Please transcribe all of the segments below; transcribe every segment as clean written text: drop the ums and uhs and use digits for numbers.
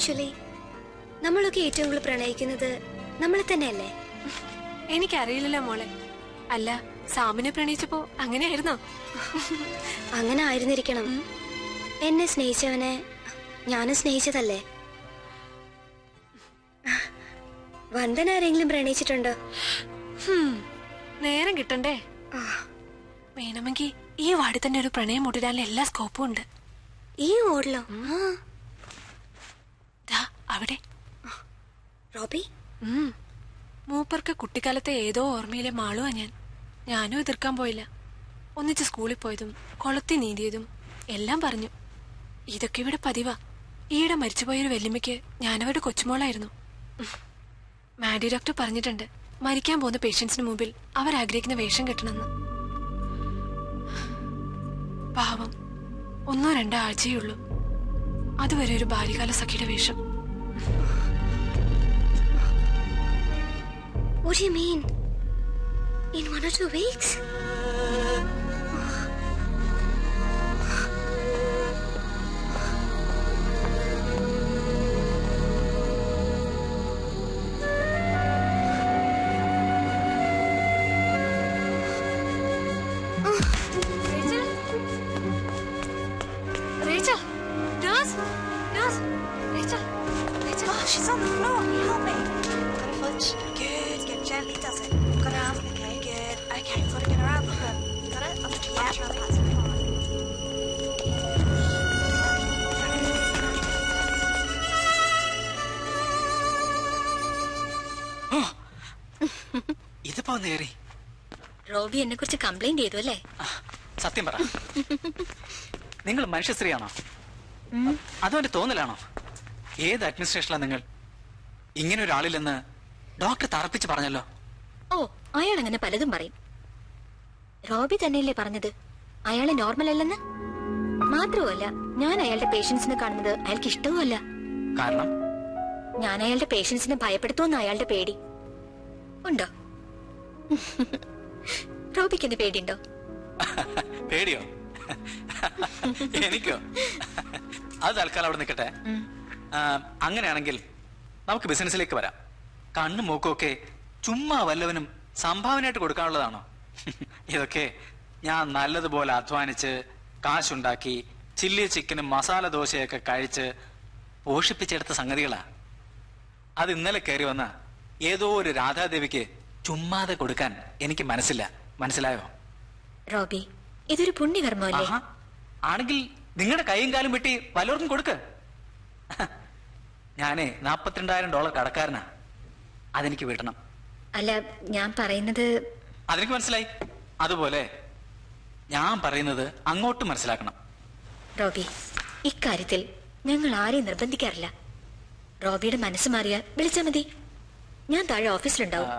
Actually നമ്മളൊക്കെ ഏറ്റവും കൂടുതൽ പ്രണയിക്കുന്നത് നമ്മളെ തന്നെയല്ലേ? എനിക്കറിയില്ലല്ലോ മോളെ. അല്ല, സാമിനെ പ്രണയിച്ചപ്പോ അങ്ങനെയായിരുന്നോ? അങ്ങനെ ആയിരുന്നിരിക്കണം. എന്നെ സ്നേഹിച്ചവനെ ഞാനും സ്നേഹിച്ചതല്ലേ. വന്ദന ആരെങ്കിലും പ്രണയിച്ചിട്ടുണ്ടോ? നേരം കിട്ടണ്ടേ? വേണമെങ്കിൽ ഈ വാർഡിൽ തന്നെ ഒരു പ്രണയം മുട്ടിടാനുള്ള എല്ലാ സ്കോപ്പും ഉണ്ട്. ഈ ഓടലോ? അവിടെ റോബി. മൂപ്പർക്ക് കുട്ടിക്കാലത്തെ ഏതോ ഓർമ്മയിലെ മാളുവാ ഞാനും എതിർക്കാൻ പോയില്ല. ഒന്നിച്ച് സ്കൂളിൽ പോയതും കൊളത്തി നീന്തിയതും എല്ലാം പറഞ്ഞു. ഇതൊക്കെ ഇവിടെ പതിവാ. ഈയിടെ മരിച്ചുപോയൊരു വെല്ലുമ്മയ്ക്ക് ഞാനവരുടെ കൊച്ചുമോളായിരുന്നു. മാഡി ഡോക്ടർ പറഞ്ഞിട്ടുണ്ട്, മരിക്കാൻ പോകുന്ന പേഷ്യൻസിന് മുമ്പിൽ അവരാഗ്രഹിക്കുന്ന വേഷം കെട്ടണമെന്ന്. പാവം, 1-2 ആഴ്ചയുള്ളൂ. അതുവരെ ഒരു ബാല്യകാല സഖിയുടെ വേഷം. What do you mean? In 1 or 2 weeks? Rachel! Nurse! Nurse! Rachel! Rachel! Oh, she's on the floor. Can you help me? Got a foot. Good. Get gently, does it? Got her out. Okay, good. Okay, we've got to get her out. Look at her. Got it? I'll put you out. That's fine. ഇതിപ്പോ നേറി. Robbie എന്നെ കുറിച്ച് complaint ചെയ്തു അല്ലേ? സത്യം പറ, നിങ്ങൾ മനുഷ്യ സ്ത്രീയാണോ അതോ എന്റെ തോന്നലാണോ? ഏത് അഡ്മിനിസ്ട്രേഷനിലാണ് നിങ്ങൾ? ഇങ്ങനെ ഒരാളില്ലെന്ന് ഡോക്ടർ തറപ്പിച്ച് പറഞ്ഞല്ലോ. ഓ, അയാൾ അങ്ങനെ പലതും പറയും. റോബി തന്നെയല്ലേ പറഞ്ഞത് അയാളെ നോർമൽ അല്ലെന്ന്? മാത്രമല്ല, ഞാൻ അയാളുടെ പേഷ്യൻസിനെ കാണുന്നത് അയാൾക്ക് ഇഷ്ടവുമല്ല. കാരണം ഞാൻ അയാളുടെ പേഷ്യൻസിനെ ഭയപ്പെടുത്തുമെന്ന് അയാളുടെ പേടി. ഉണ്ടോ? റോബിക്ക് എന്ത് പേടിയുണ്ടോ? പേടിയോ? എനിക്കോ? അത് തൽക്കാലം അവിടെ നിൽക്കട്ടെ. അങ്ങനെയാണെങ്കിൽ നമുക്ക് ബിസിനസ്സിലേക്ക് വരാം. കണ്ണും മൂക്കും ഒക്കെ ചുമ്മാ വല്ലവനും സംഭാവനയായിട്ട് കൊടുക്കാനുള്ളതാണോ? ഇതൊക്കെ ഞാൻ നല്ലതുപോലെ അധ്വാനിച്ച് കാശുണ്ടാക്കി ചില്ലി ചിക്കനും മസാല ദോശയൊക്കെ കഴിച്ച് പോഷിപ്പിച്ചെടുത്ത സംഗതികളാ. അത് ഇന്നലെ കയറി വന്ന ഏതോ ഒരു രാധാദേവിക്ക് ചുമ്മാതെ കൊടുക്കാൻ എനിക്ക് മനസ്സില്ല. മനസ്സിലായോ? റോബി, ഇതൊരു പുണ്യകർമ്മല്ലേ? ആണെങ്കിൽ നിങ്ങളുടെ കൈയും കാലും വെട്ടി വല്ലവർക്കും കൊടുക്ക്. ഞാനേ $42,000 കടക്കാരനാ. അതെനിക്ക് വിടണം. അല്ല, ഞാൻ പറയുന്നത്. അതെനിക്ക് മനസ്സിലായി. അതുപോലെ ഞാൻ പറയുന്നത് അങ്ങോട്ട് മനസ്സിലാക്കണം. റോബി, ഇക്കാര്യത്തിൽ ഞങ്ങൾ ആരെയും നിർബന്ധിക്കാറില്ല. റോബിയുടെ മനസ്സ് മാറിയാൽ വിളിച്ചാൽ മതി. ഞാൻ താഴെ ഓഫീസിലുണ്ടാവും.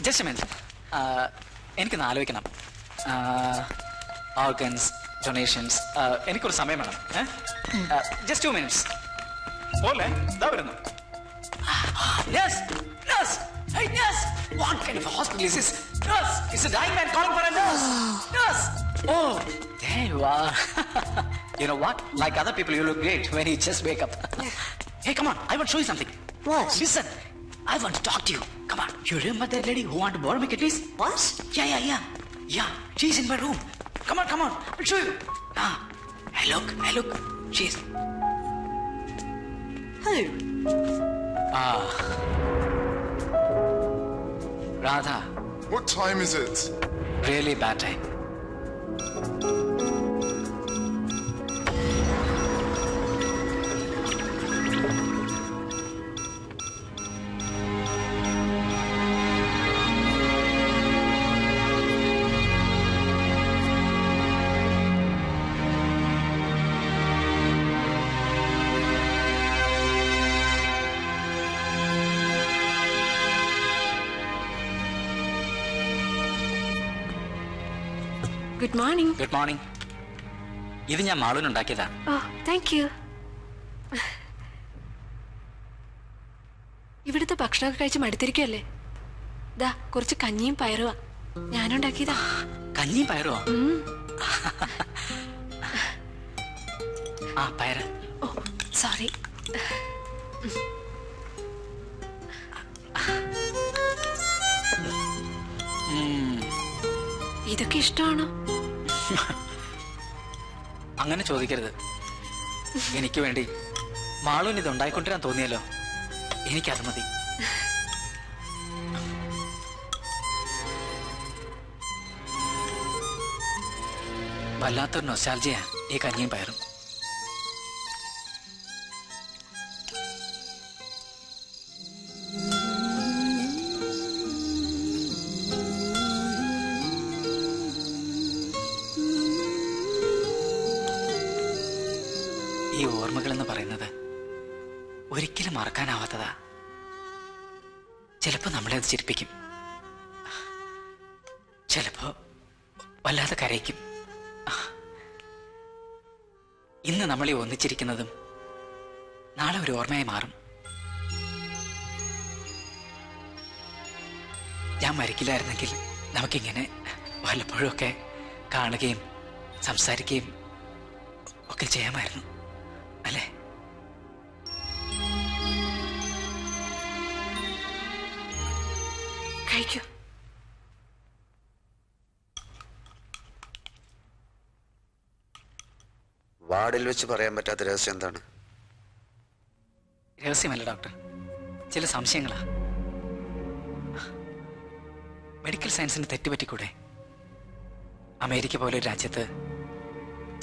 ജസ്റ്റ് മിനിറ്റ്, എനിക്കൊന്ന് ആലോചിക്കണം. ഓർഗൻസ്, ഡൊണേഷൻസ്, എനിക്കൊരു സമയം വേണം. Just 2 minutes. പോലെ ഇതാ വരുന്നു. Yes, nurse. Hey, nurse. What kind of hospital is this? Nurse, it's a dying man calling for a nurse. Nurse. Oh, there you are. You know what? Like other people, you look great when you just wake up. Hey, come on. I want to show you something. What? Listen. I want to talk to you. Come on. You remember that lady who wanted to borrow me kettles? What? Yeah. Yeah, she's in my room. Come on. I'll show you. Hey, look. She's... Who? Radha. What time is it? Really bad time. Good morning. Good morning. ഇത് ഞാൻ മാളൂനുണ്ടാക്കിയതാ. ഓ, thank you. ഇവിടുത്തെ ഭക്ഷണമൊക്കെ കഴിച്ച് മടുത്തിരിക്കുമല്ലേ? ദാ കുറച്ച് കഞ്ഞിയും പയറുവാ ഞാനുണ്ടാക്കിയതാ. കഞ്ഞിയും പയറോ? ഓ, sorry. ഇതൊക്കെ ഇഷ്ടമാണോ? അങ്ങനെ ചോദിക്കരുത്. എനിക്ക് വേണ്ടി മാളുവിന് ഇത് ഉണ്ടായിക്കൊണ്ടിരാൻ തോന്നിയല്ലോ, എനിക്കത് മതി. വല്ലാത്തൊരു നൊസ്റ്റാൾജിയാ ഈ കഞ്ഞിയും പയറും. ഈ ഓർമ്മകൾ എന്ന് പറയുന്നത് ഒരിക്കലും മറക്കാനാവാത്തതാ. ചിലപ്പോ നമ്മളെ അത് ചിരിപ്പിക്കും, ചിലപ്പോ വല്ലാതെ കരയിക്കും. ഇന്ന് നമ്മൾ ഈ ഒന്നിച്ചിരിക്കുന്നതും നാളെ ഒരു ഓർമ്മയായി മാറും. ഞാൻ മരിക്കില്ലായിരുന്നെങ്കിൽ നമുക്കിങ്ങനെ വല്ലപ്പോഴും ഒക്കെ കാണുകയും സംസാരിക്കുകയും ഒക്കെ ചെയ്യാമായിരുന്നു, അല്ലേ? കഴിക്കൂ. വാർഡിൽ വെച്ച് പറയാൻ പറ്റാത്ത രഹസ്യം എന്താണ്? രഹസ്യമല്ല ഡോക്ടർ, ചില സംശയങ്ങളാ. മെഡിക്കൽ സയൻസിന് തെറ്റുപറ്റിക്കൂടെ? അമേരിക്ക പോലൊരു രാജ്യത്ത്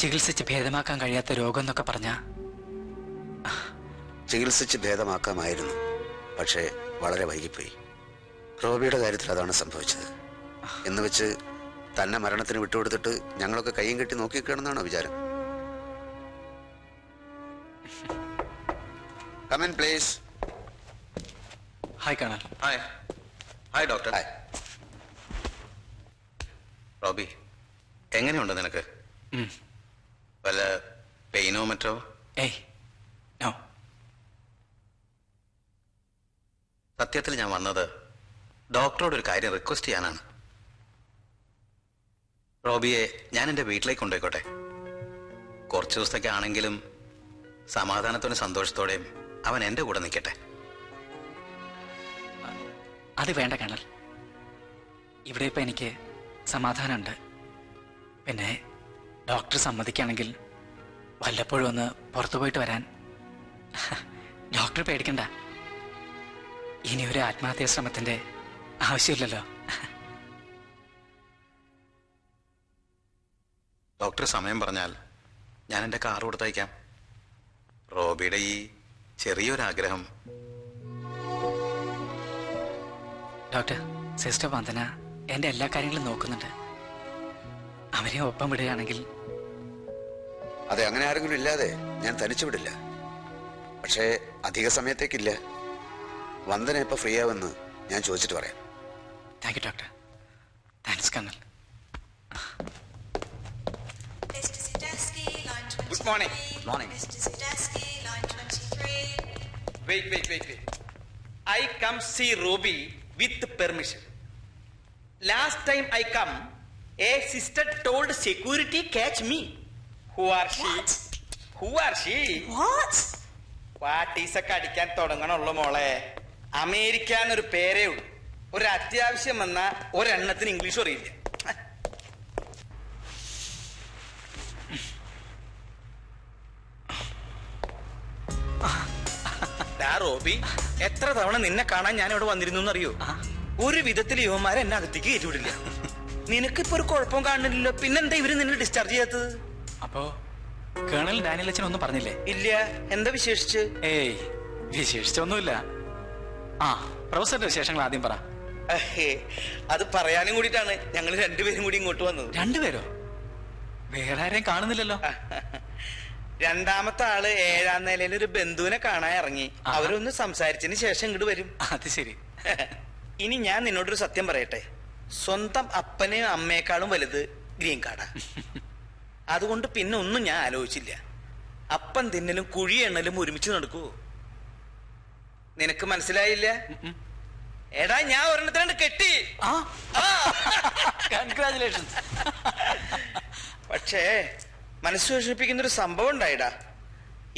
ചികിത്സിച്ച് ഭേദമാക്കാൻ കഴിയാത്ത രോഗം എന്നൊക്കെ പറഞ്ഞാ ചികിത്സിച്ച് ഭേദമാക്കാമായിരുന്നു, പക്ഷേ വളരെ വൈകിപ്പോയി. റോബിയുടെ കാര്യത്തിൽ അതാണ് സംഭവിച്ചത്. എന്ന് വെച്ച് തന്നെ മരണത്തിന് വിട്ടുകൊടുത്തിട്ട് ഞങ്ങളൊക്കെ കയ്യും കെട്ടി നോക്കിക്കാണെന്നാണോ വിചാരം? Come in, please. ഹായ് കാണാൻ. Hi. Hi doctor. Hi. Roby, എങ്ങനെയുണ്ട് നിനക്ക്? വല്ല പെയിനോ മറ്റോ? ഏയ് നോ. സത്യത്തിൽ ഞാൻ വന്നത് ഡോക്ടറോട് ഒരു കാര്യം റിക്വസ്റ്റ് ചെയ്യാനാണ്. റോബിയെ ഞാൻ എൻ്റെ വീട്ടിലേക്ക് കൊണ്ടുപോയിക്കോട്ടെ? കുറച്ച് ദിവസത്തേക്ക് ആണെങ്കിലും സമാധാനത്തോടും സന്തോഷത്തോടെയും അവൻ എൻ്റെ കൂടെ നിൽക്കട്ടെ. അത് വേണ്ട കണൽ. ഇവിടെ ഇപ്പം എനിക്ക് സമാധാനമുണ്ട്. പിന്നെ ഡോക്ടർ സമ്മതിക്കുകയാണെങ്കിൽ വല്ലപ്പോഴും ഒന്ന് പുറത്തു പോയിട്ട് വരാൻ. ഡോക്ടർ പേടിക്കണ്ട, ഇനി ഒരു ആത്മഹത്യാ ശ്രമത്തിൻ്റെ ആവശ്യമില്ലല്ലോ. ഡോക്ടർ സമയം പറഞ്ഞാൽ ഞാൻ എൻ്റെ കാർ കൊടുത്തയക്കാം. റോബിയുടെ ഈ ചെറിയൊരാഗ്രഹം. ഡോക്ടർ, സിസ്റ്റർ വന്ദന എൻ്റെ എല്ലാ കാര്യങ്ങളും നോക്കുന്നുണ്ട്. അവരെ ഒപ്പം വിടുകയാണെങ്കിൽ. അതെ, അങ്ങനെ ആരെങ്കിലും ഇല്ലാതെ ഞാൻ തനിച്ചു വിടില്ല. പക്ഷേ അധിക സമയത്തേക്കില്ല. വന്ദന ഇപ്പൊ ഫ്രീ ആവുമെന്ന് ഞാൻ ചോദിച്ചിട്ട് പറയാം. Thank you doctor. Thanks colonel. Mr. Zidesky, line 23. Good morning. Good morning. Mr. Zidesky, line 23. Wait. I come see Robi with permission. Last time I come, a sister told security catch me. Who are she? What? Who are she? What? പാട്ടീസൊക്കെ അടിക്കാൻ തുടങ്ങണുള്ളു മോളെ. America എന്നൊരു പേരേ ഉള്ളൂ. ഒരു അത്യാവശ്യം വന്ന ഒരെണ്ണത്തിന് English അറിയില്ല. റോബി, എത്ര തവണ നിന്നെ കാണാൻ ഞാൻ ഇവിടെ വന്നിരുന്നു എന്നറിയോ? ഒരു വിധത്തിൽ യുവന്മാരെ എന്നെ അകത്തേക്ക് കയറ്റിവിടില്ല. നിനക്കിപ്പോ ഒരു കുഴപ്പം കാണുന്നില്ലല്ലോ, പിന്നെന്താ ഇവര് നിന്നെ ഡിസ്ചാർജ് ചെയ്യാത്തത്? അപ്പോ കേണൽ ഡാനിയൽ അച്ഛൻ ഒന്നും പറഞ്ഞില്ലേ? ഇല്ല. എന്താ വിശേഷിച്ച്? ഏയ് വിശേഷിച്ചൊന്നുമില്ല. ആ, പ്രൊഫസറുടെ വിശേഷങ്ങൾ ആദ്യം പറ. അത് പറയാനും കൂടിയിട്ടാണ് ഞങ്ങൾ രണ്ടുപേരും കൂടി ഇങ്ങോട്ട് വന്നത്. രണ്ടുപേരോ? വേറെ ആരെയും കാണുന്നില്ലല്ലോ. രണ്ടാമത്തെ ആള് 7ാം നിലയിൽ ഒരു ബന്ധുവിനെ കാണാൻ ഇറങ്ങി. അവരൊന്ന് സംസാരിച്ചതിന് ശേഷം ഇങ്ങോട്ട് വരും. അത് ശരി. ഇനി ഞാൻ നിന്നോടൊരു സത്യം പറയട്ടെ. സ്വന്തം അപ്പനെയും അമ്മയെക്കാളും വലുത് ഗ്രീൻ കാർഡാ. അതുകൊണ്ട് പിന്നെ ഒന്നും ഞാൻ ആലോചിച്ചില്ല. അപ്പം തിന്നലും കുഴി എണ്ണലും ഒരുമിച്ച് നടക്കുവോ? നിനക്ക് മനസ്സിലായില്ല? എടാ, ഞാൻ ഒരെണ്ണത്തിനാണ്ട് കെട്ടി. കൺഗ്രാചുലേഷൻസ്. പക്ഷേ മനസ്സ് വിഷമിപ്പിക്കുന്നൊരു സംഭവം ഉണ്ടായിടാ.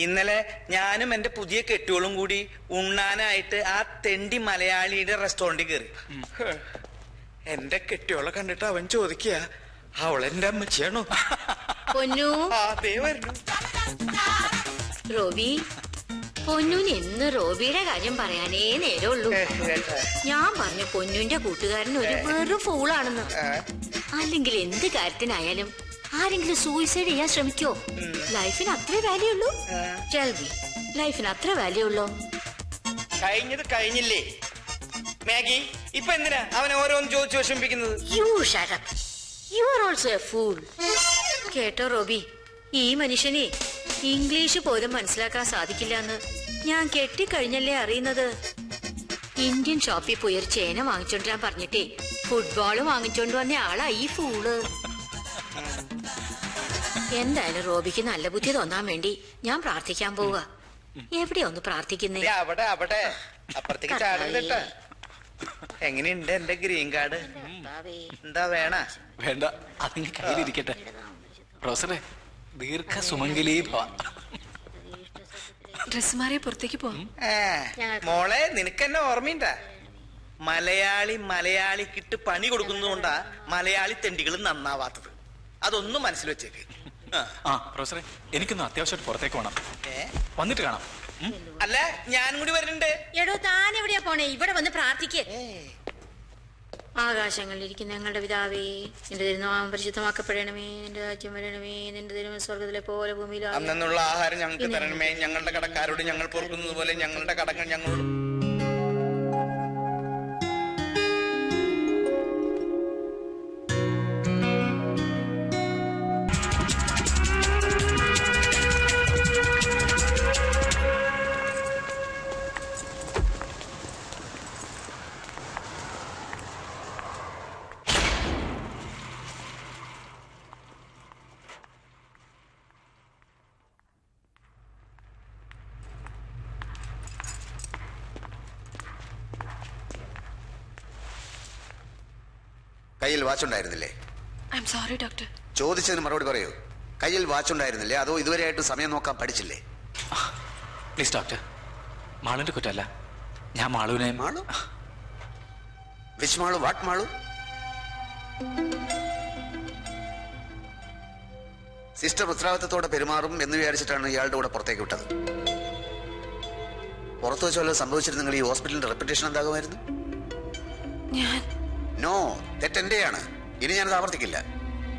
ഇന്നലെ ഞാനും എന്റെ പുതിയ കെട്ടിയോളും കൂടി ഉണ്ണാനായിട്ട് ആ തെണ്ടി മലയാളിയുടെ റെസ്റ്റോറന്റിൽ കയറി. എന്റെ കെട്ടിയോളെ കണ്ടിട്ട് അവൻ ചോദിക്കുക, അവളെന്റെ അമ്മച്ചിയാണോ? പൊന്നു അതേ വരുന്നു. റോബി, പൊന്നുന് എന്ന് റോബിയുടെ കാര്യം പറയാനേ നേരമുള്ളൂ. ഞാൻ പറഞ്ഞു പൊന്നുന്റെ കൂട്ടുകാരൻ ഒരു വെറും ഫൂളാണെന്ന്. അല്ലെങ്കിൽ എന്ത് കാര്യത്തിനായാലും ആരെങ്കിലും സൂയിസൈഡ് ചെയ്യാൻ ശ്രമിക്കോ? ലൈഫിന് അത്ര വാല്യൂ ഉള്ളൂ? ചെൽവി, ലൈഫിന് അത്ര വാല്യൂ ഉള്ളോ? കഴിഞ്ഞത് കഴിഞ്ഞില്ലേ മാഗി? ഇപ്പൊ എന്തിനാ അവൻ ഓരോന്ന് ചോദിച്ചു വിഷമിപ്പിക്കുന്നത്? You shut up. You are also a fool. കേട്ടോ റോബി, ഈ മനുഷ്യനെ ഇംഗ്ലീഷ് പോലും മനസ്സിലാക്കാൻ സാധിക്കില്ല എന്ന് ഞാൻ കെട്ടിക്കഴിഞ്ഞല്ലേ അറിയുന്നത്. ഇന്ത്യൻ ഷോപ്പിൽ പോയി ഒരു ചേന വാങ്ങിച്ചോണ്ടിരാൻ പറഞ്ഞിട്ടേ ഫുട്ബോള് വാങ്ങിച്ചോണ്ട് വന്ന ആളാ ഈ ഫൂള്. എന്തായാലും റോബിക്ക് നല്ല ബുദ്ധി തോന്നാൻ വേണ്ടി ഞാൻ പ്രാർത്ഥിക്കാൻ പോവുക. എവിടെയാ ഒന്ന് പ്രാർത്ഥിക്കുന്നേ? അവിടെ അവിടെ അപ്പുറത്തേക്ക് ചാടരുതട്ട. എങ്ങനെയുണ്ട് എന്റെ ഗ്രീൻ കാർഡ്? എന്താ വേണ? വേണ്ട, അതിന് കയ്യിലിരിക്കട്ടെ. പ്രൊഫസറെ, ദീർഘ സുമംഗലീ ഭവ. ഡ്രസ് മാറിയ പുറത്തേക്ക് പോവാം. മോളെ, നിനക്കെന്നെ ഓർമ്മയുണ്ടാ? മലയാളിക്കിട്ട് പണി കൊടുക്കുന്നതുകൊണ്ടാ മലയാളി തെണ്ടികൾ നന്നാവാത്തത്. അതൊന്നും മനസ്സിൽ വെച്ചേക്ക്. ആ പ്രൊഫസറെ, എനിക്കൊന്ന് അത്യാവശ്യമായിട്ട് പുറത്തേക്ക് പോകണം. വന്നിട്ട് കാണാം. അല്ല, ഞാനും കൂടി വരുന്നുണ്ട്. എടോ, താൻ എവിടെയാ പോണേ? ഇവിടെ വന്ന് പ്രാർത്ഥിക്കേ. ആകാശങ്ങളിലിരിക്കുന്ന ഞങ്ങളുടെ പിതാവേ, നിന്റെ തിരുനാമം പരിശുദ്ധമാക്കപ്പെടണമേ, നിന്റെ രാജ്യം വരണമേ, നിന്റെ തിരുമ സ്വർഗത്തിലെ പോലെ ഭൂമിയിലും. അന്നുള്ള ആഹാരം ഞങ്ങൾക്ക് തരണമേ, ഞങ്ങളുടെ കടക്കാരോട് ഞങ്ങൾ പൊറുക്കുന്നത് പോലെ ഞങ്ങളുടെ കടങ്ങൾ ഞങ്ങളോട്. കയ്യിൽ വാച്ചുണ്ടായിരുന്നില്ലേ? I am sorry doctor. ചോദിച്ചതിന് മറുപടി പറയൂ. കയ്യിൽ വാച്ചുണ്ടായിരുന്നില്ലേ? അതോ ഇതുവരെയായിട്ട് സമയം നോക്കാൻ പഠിച്ചില്ലേ? പ്ലീസ് ഡോക്ടർ, മാളുവിന്റെ കുറ്റമല്ല. ഞാൻ മാളുവിനെ. Malu? Which Malu? What Malu? Sister ഉത്തരവാദിത്തത്തോടെ പെരുമാറും എന്ന് വിചാരിച്ചിട്ടാണ് ഇയാളുടെ കൂടെ പുറത്തേക്ക് വിട്ടത്. പുറത്തു വെച്ച് വല്ലതും സംഭവിച്ചിരുന്നെങ്കിൽ ഈ ഹോസ്പിറ്റലിന്റെ റെപ്യൂട്ടേഷൻ എന്താകുമായിരുന്നു? നോ, തെറ്റെന്റെയാണ്. ഇനി ഞാനത് ആവർത്തിക്കില്ല.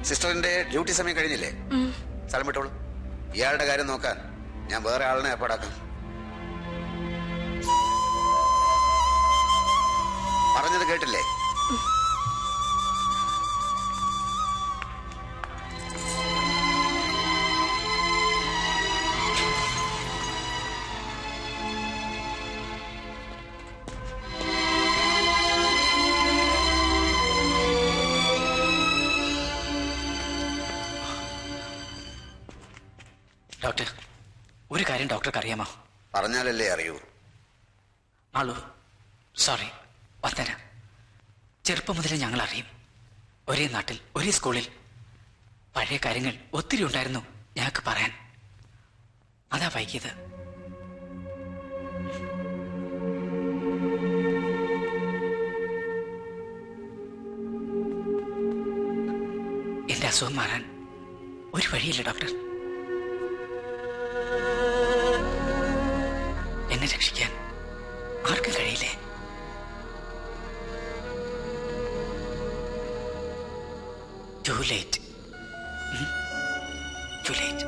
സിസ്റ്ററിന്റെ ഡ്യൂട്ടി സമയം കഴിഞ്ഞില്ലേ? സ്ഥലം വിട്ടോളൂ. ഇയാളുടെ കാര്യം നോക്കാൻ ഞാൻ വേറെ ആളിനെ ഏർപ്പാടാക്കാം. പറഞ്ഞത് കേട്ടില്ലേ? ഡോക്ടർ, ഒരു കാര്യം ഡോക്ടർക്ക് അറിയാമോ? പറഞ്ഞാലല്ലേ അറിയൂ. മാളു, സോറി, വന്നേരാ. ചെറുപ്പം മുതലേ ഞങ്ങൾ അറിയും. ഒരേ നാട്ടിൽ, ഒരേ സ്കൂളിൽ. പഴയ കാര്യങ്ങൾ ഒത്തിരി ഉണ്ടായിരുന്നു ഞങ്ങൾക്ക് പറയാൻ. അതാ വൈകിയത്. എന്റെ അസുഖം മാറാൻ ഒരു വഴിയില്ല ഡോക്ടർ. എന്നെ രക്ഷിക്കാൻ ആർക്കും കഴിയില്ലേ? Too late. Too late.